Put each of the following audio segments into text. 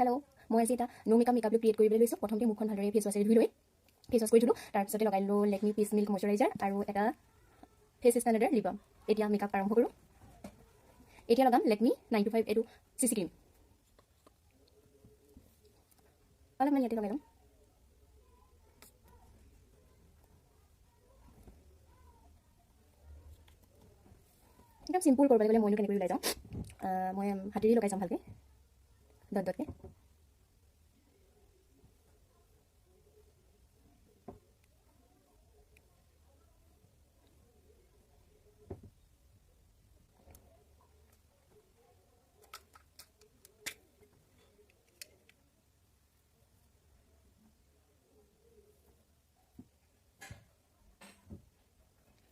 Hello' মই আজি এটা নো মেকআপ লুক ক্ৰিয়েট কৰিবলৈ লৈছোঁ। প্ৰথমতে মুখখন ভালদৰে ফেচ ৱাছেৰে ধুই লৈ ফেচ ৱাছ কৰি থলোঁ। তাৰপিছতে লগাই ল'লোঁ লেকমি পিচ মিল্ক মইশ্চাৰাইজাৰ আৰু এটা ফেচ ষ্টেণ্ডাৰ্ডৰ লিপ বাম। এতিয়া মেকআপ আৰম্ভ কৰোঁ। এতিয়া লগাম লেকমি 925 এইটো CC ক্ৰীম। অলপমান ইয়াতে লগাই ল'ম। একদম চিম্পুল কৰিব গ'লে মইনো কেনেকৈ ওলাই যাওঁ। মই হাতেৰে লগাই যাম ভালকৈ ডট ডটকৈ।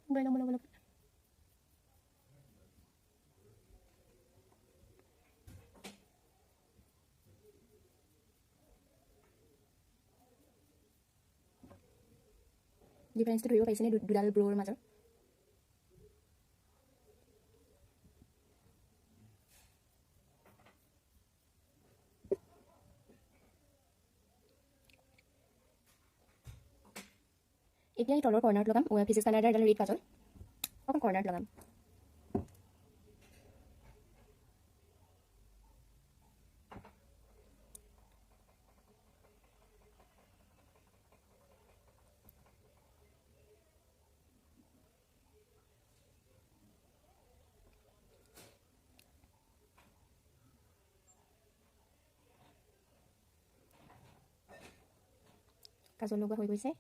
গৈ ল'ম অলপ ডিফাৰেঞ্চটো ধৰিব পাৰিছেনে দুডাল ব্ৰৰ মাজৰ? এতিয়া এই তলৰ কৰ্নাৰত লগাম ফেচ ষ্টেণ্ডাৰ্ডৰ এডাল ৰেড কাজল। অকণ কৰ্নাৰত লগাম। কাজল লগোৱা হৈ গৈছে।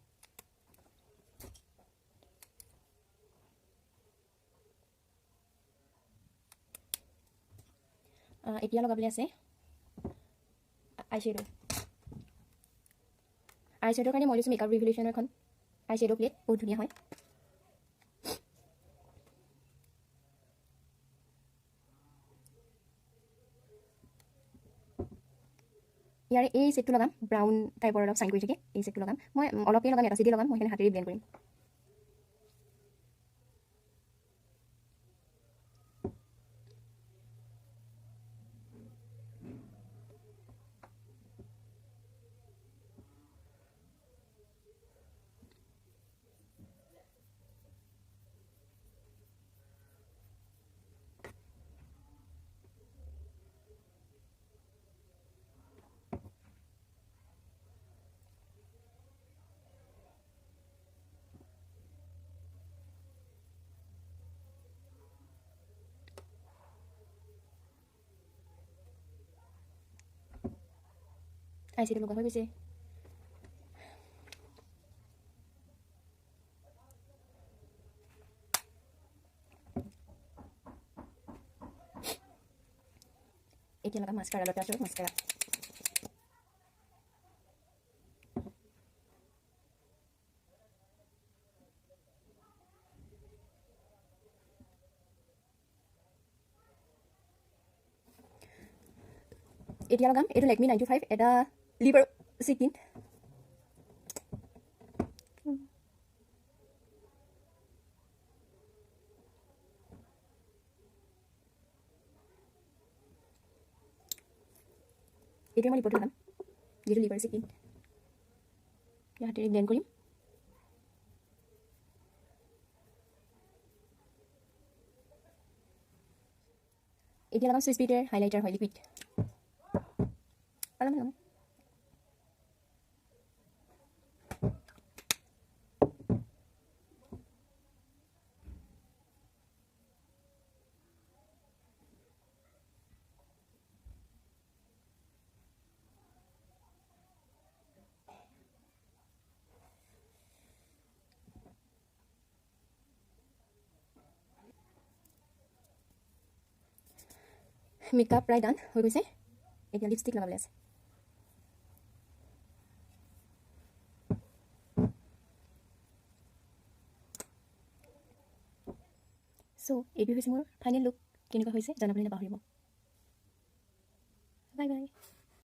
এতিয়া লগাবলৈ আছে আইশ্বেডো। আইশ্বেডোৰ কাৰণে মই লৈছোঁ মেকআপ ৰিভলিউশ্যনৰ এখন আইশ্বেডো প্লেট, বহুত ধুনীয়া হয়। ইয়াৰে এই ছেটটো লগাম, ব্ৰাউন টাইপৰ অলপ চাইন কৰি থাকে। এই ছেটটো লগাম মই অলপকৈ লগাম, এটা চিটি লগাম। মই সেইকাৰণে হাতেৰে ব্লেণ্ড কৰিম। আইশ্বেডো লগা হৈ গৈছে। এতিয়া লগাম মাস্কাৰা, লটাছৰ মাস্কাৰা। এতিয়া লগাম এইটো লেকমি 925 এটা লিপ আৰু চিক টিণ্ট। এতিয়া মই লিপটো লগাম, যিটো লিপ আৰু চিক টিণ্ট। হাতেৰে ব্লেণ্ড কৰিম। এতিয়া লগাম চুইচ বিউটিৰ হাইলাইটাৰ হয় লিকুইড। অলপমান লগাম। মেকআপ প্ৰায় ডান হৈ গৈছে। এতিয়া লিপষ্টিক লগাবলৈ আছে। চ' এইটো হৈছে মোৰ ফাইনেল লুক। কেনেকুৱা হৈছে জনাবলৈ নাপাহৰিব।